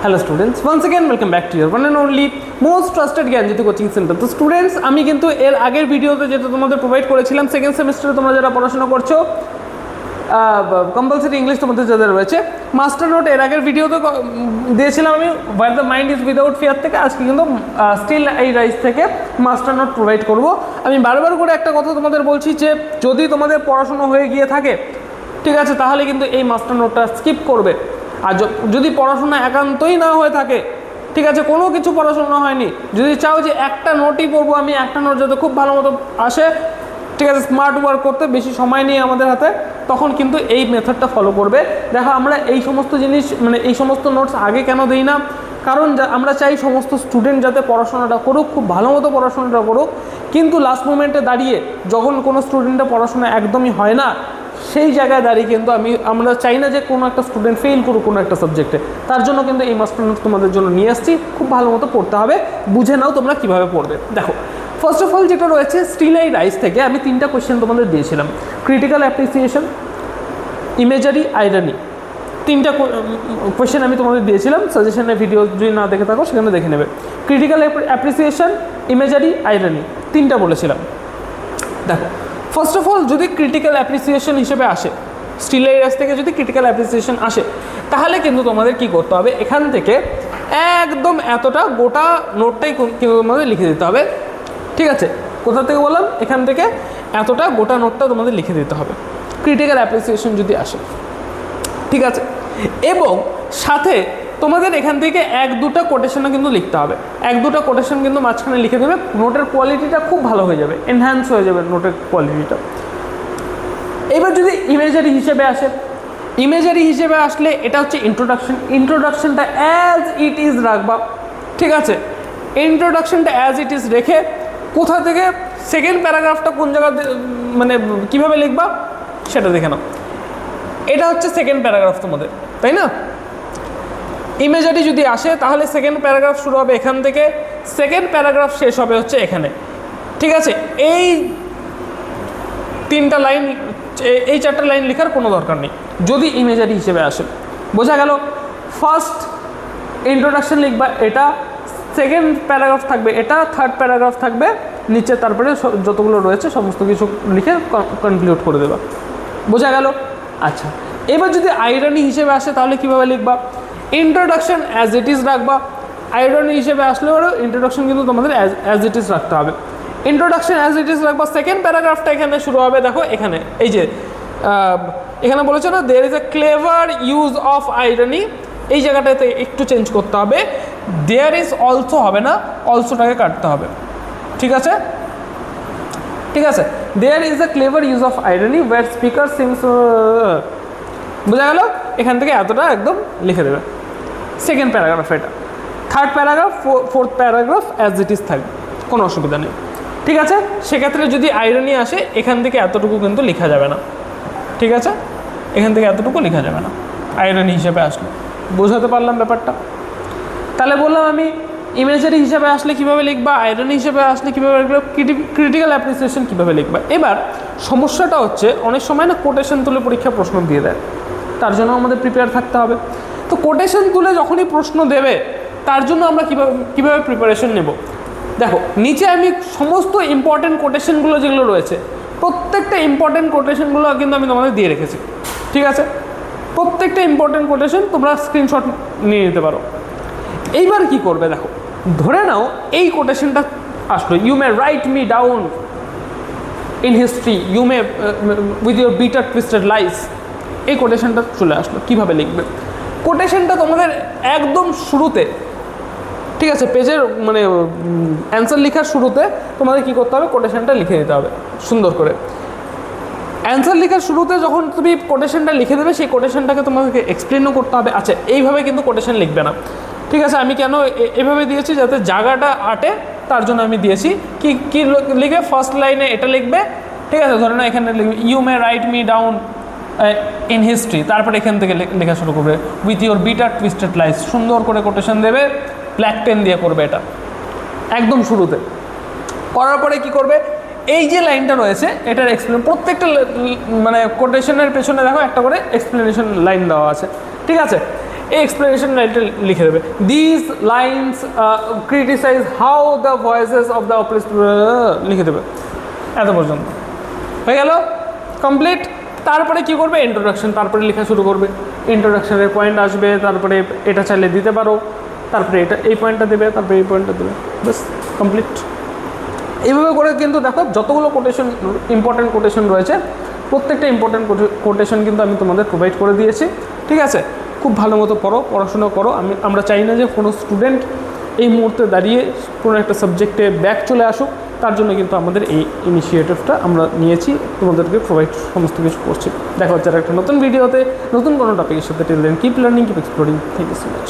Hello students, once again welcome back to your one and only most trusted Gyanjyoti coaching centre. তো students, আমি কিন্তু এর আগের ভিডিওতে যেটা তোমাদের প্রোভাইড করেছিলাম, সেকেন্ড সেমিস্টারে তোমরা যারা পড়াশোনা করছো কম্পালসারি ইংলিশ তোমাদের যাদের রয়েছে, মাস্টার নোট এর আগের ভিডিওতে দিয়েছিলাম আমি where the mind is without fear থেকে। আজকে কিন্তু স্টিল এই রাইজ থেকে মাস্টার নোট প্রোভাইড করব। আমি বারবার করে একটা কথা তোমাদের বলছি যে যদি তোমাদের পড়াশোনা হয়ে গিয়ে থাকে, ঠিক আছে, তাহলে কিন্তু এই মাস্টার নোটটা স্কিপ করবে। আর যদি পড়াশোনা একান্তই না হয়ে থাকে, ঠিক আছে, কোনো কিছু পড়াশোনা হয়নি, যদি চাও যে একটা নোটই পড়বো আমি, একটা নোট যাতে খুব ভালো মতো আসে, ঠিক আছে, স্মার্ট ওয়ার্ক করতে বেশি সময় নিয়ে আমাদের হাতে, তখন কিন্তু এই মেথডটা ফলো করবে। দেখো, আমরা এই সমস্ত জিনিস এই সমস্ত নোটস আগে কেন দিই না, কারণ আমরা চাই সমস্ত স্টুডেন্ট যাতে পড়াশোনাটা করুক, খুব ভালো মতো পড়াশোনাটা করুক। কিন্তু লাস্ট মোমেন্টে দাঁড়িয়ে যখন কোনো স্টুডেন্টের পড়াশোনা একদমই হয় না, সেই জায়গায় দাঁড়িয়ে কিন্তু আমরা চাই না যে কোনো একটা স্টুডেন্ট ফেল করুক কোনো একটা সাবজেক্টে। তার জন্য কিন্তু এই মাস্টার নোট তোমাদের জন্য নিয়ে আসছি। খুব ভালো মতো পড়তে হবে, বুঝে নাও তোমরা কীভাবে পড়বে। দেখো, ফার্স্ট অফ অল যেটা রয়েছে, স্টিল এই রাইজ থেকে আমি 3টা কোয়েশ্চেন তোমাদের দিয়েছিলাম। ক্রিটিক্যাল অ্যাপ্রিসিয়েশন, ইমেজারি, আইরনি, 3টা কোয়েশ্চেন আমি তোমাদের দিয়েছিলাম। সাজেশনের ভিডিও যদি না দেখে থাকো সেখানে দেখে নেবে। ক্রিটিক্যাল অ্যাপ্রিসিয়েশন, ইমেজারি, আইরনি, 3টা বলেছিলাম। দেখো, ফার্স্ট অফ অল যদি ক্রিটিক্যাল অ্যাপ্রিসিয়েশন হিসেবে আসে, স্টিল এই রাইজ থেকে যদি ক্রিটিক্যাল অ্যাপ্রিসিয়েশন আসে, তাহলে কিন্তু তোমাদের কি করতে হবে, এখান থেকে একদম এতটা গোটা নোটটাই কিন্তু তোমাদের লিখে দিতে হবে। ঠিক আছে, কোথা থেকে বললাম, এখান থেকে এতটা গোটা নোটটা তোমাদের লিখে দিতে হবে ক্রিটিক্যাল অ্যাপ্রিসিয়েশন যদি আসে। ঠিক আছে, এবং সাথে তোমাদের এখান থেকে 1-2টা কোটেশনও কিন্তু লিখতে হবে। 1-2টা কোটেশন কিন্তু মাঝখানে লিখে দেবে। নোটের কোয়ালিটিটা খুব ভালো হয়ে যাবে, এনহ্যান্স হয়ে যাবে নোটের কোয়ালিটিটা। এবার যদি ইমেজারি হিসেবে আসে, ইমেজারি হিসেবে আসলে এটা হচ্ছে ইন্ট্রোডাকশন। ইন্ট্রোডাকশনটা অ্যাজ ইট ইজ রাখবা। ঠিক আছে, ইন্ট্রোডাকশনটা অ্যাজ ইট ইজ রেখে কোথা থেকে সেকেন্ড প্যারাগ্রাফটা কোন জায়গাতে কীভাবে লিখবা সেটা দেখে নাও। এটা হচ্ছে সেকেন্ড প্যারাগ্রাফ তোমাদের, তাই না? ইমেজারি যদি আসে তাহলে সেকেন্ড প্যারাগ্রাফ শুরু হবে এখান থেকে, সেকেন্ড প্যারাগ্রাফ শেষ হবে হচ্ছে এখানে। ঠিক আছে, এই 3টা লাইন, এই 4টা লাইন লেখার কোনো দরকার নেই যদি ইমেজারি হিসেবে আসে। বোঝা গেল? ফার্স্ট ইন্ট্রোডাকশন লিখবা এটা, সেকেন্ড প্যারাগ্রাফ থাকবে এটা, থার্ড প্যারাগ্রাফ থাকবে নিচে, তারপরে যতগুলো রয়েছে সমস্ত কিছু লিখে কনক্লুড করে দেবা। বোঝা গেল? আচ্ছা, এবার যদি আইরনি হিসেবে আসে তাহলে কীভাবে লিখবা? ইন্ট্রোডাকশন অ্যাজ ইট ইজ রাখবা। আইরনি হিসেবে আসলেও ইন্ট্রোডাকশন কিন্তু তোমাদের অ্যাজ ইট ইজ রাখতে হবে। ইন্ট্রোডাকশন অ্যাজ ইট ইজ রাখবা। সেকেন্ড প্যারাগ্রাফটা এখানে শুরু হবে, দেখো এখানে, এই যে এখানে বলেছে না, there is a clever use of irony, এই জায়গাটাতে একটু চেঞ্জ করতে হবে। দেয়ার ইজ অলসো হবে না, অলসোটাকে কাটতে হবে। ঠিক আছে, ঠিক আছে, there is a clever use of irony where speaker seems. বোঝা গেল? এখান থেকে এতটা একদম লিখে দেবে। সেকেন্ড প্যারাগ্রাফ এটা। Third paragraph, fourth paragraph as it is থাকবে, কোনো অসুবিধা নেই। ঠিক আছে, সেক্ষেত্রে যদি আইরনি আসে এখান থেকে এতটুকু কিন্তু লেখা যাবে না। ঠিক আছে, এখান থেকে এতটুকু লেখা যাবে না আইরনি হিসেবে আসলে। বোঝাতে পারলাম ব্যাপারটা? তাহলে বললাম আমি ইমেজারি হিসেবে আসলে কীভাবে লিখবা, আইরনি হিসেবে আসলে কীভাবে লিখবা, ক্রিটিক্যাল অ্যাপ্রিসিয়েশন কীভাবে লিখবা। এবার সমস্যাটা হচ্ছে অনেক সময় না কোটেশন তুলে পরীক্ষা প্রশ্ন দিয়ে দেয়, তার জন্য আমাদের প্রিপেয়ার থাকতে হবে। তো কোটেশন তুলে যখনই প্রশ্ন দেবে তার জন্য আমরা কীভাবে প্রিপারেশন নেব? দেখো, নিচে আমি সমস্ত ইম্পর্টেন্ট কোটেশনগুলো যেগুলো রয়েছে, প্রত্যেকটা ইম্পর্টেন্ট কোটেশনগুলো কিন্তু আমি তোমাদের দিয়ে রেখেছি। ঠিক আছে, প্রত্যেকটা ইম্পর্টেন্ট কোটেশন তোমরা স্ক্রিনশট নিয়ে নিতে পারো। এইবার কি করবে, দেখো, ধরে নাও এই কোটেশনটা আসলো, you may write me down in history, you may with your bitter twisted lies, এই কোটেশনটা চলে আসলো। কীভাবে লিখবে? কোটেশনটা তোমাদের একদম শুরুতে, ঠিক আছে, পেজের অ্যান্সার লেখার শুরুতে তোমাদের কী করতে হবে, কোটেশনটা লিখে দিতে হবে সুন্দর করে। অ্যান্সার লেখার শুরুতে যখন তুমি কোটেশনটা লিখে দেবে, সেই কোটেশনটাকে তোমাদেরকে এক্সপ্লেনও করতে হবে। আচ্ছা, এইভাবে কিন্তু কোটেশন লিখবে না। ঠিক আছে, আমি কেন এভাবে দিয়েছি, যাতে জায়গাটা আটে, তার জন্য আমি দিয়েছি। কি লিখবে? ফার্স্ট লাইনে এটা লিখবে। ঠিক আছে, ধরে না এখানে লিখবে you may write me down in history, তারপরে এখান থেকে লেখা শুরু করবে with your bitter twisted lies, সুন্দর করে কোটেশন দেবে, ব্ল্যাক পেন দিয়ে করবে এটা একদম শুরুতে। করার পরে কি করবে, এই যে লাইনটা রয়েছে এটার প্রত্যেকটা কোটেশনের পেছনে দেখো একটা করে এক্সপ্লেনেশন লাইন দেওয়া আছে। ঠিক আছে, এই এক্সপ্লেনেশন লাইনটা লিখে দেবে, this lines criticise how the voices of the opposite, লিখে দেবে। এত পর্যন্ত হয়ে গেল কমপ্লিট। তারপরে কি করবে, ইন্ট্রোডাকশন, তারপরে লেখা শুরু করবে। ইন্ট্রোডাকশনের পয়েন্ট আসবে, তারপরে এটা চাইলে দিতে পারো, তারপরে এটা এই পয়েন্টটা দেবে, তারপরে এই পয়েন্টটা দেবে, বাস কমপ্লিট। এইভাবে করে কিন্তু দেখো যতগুলো কোটেশন, ইম্পর্টেন্ট কোটেশন রয়েছে, প্রত্যেকটা ইম্পর্টেন্ট কোটেশন কিন্তু আমি তোমাদের প্রোভাইড করে দিয়েছি। ঠিক আছে, খুব ভালো মতো পড়াশোনা করো। আমরা চাই না যে কোনো স্টুডেন্ট এই মুহূর্তে দাঁড়িয়ে কোনো একটা সাবজেক্টে ব্যাক চলে আসুক, তার জন্য কিন্তু আমাদের এই ইনিশিয়েটিভটা আমরা নিয়েছি, তোমাদেরকে প্রোভাইড সমস্ত কিছু করছি। দেখা হচ্ছে একটা নতুন ভিডিওতে নতুন কোনো টপিকের সাথে। Till then keep learning, keep exploring. Thank you so much.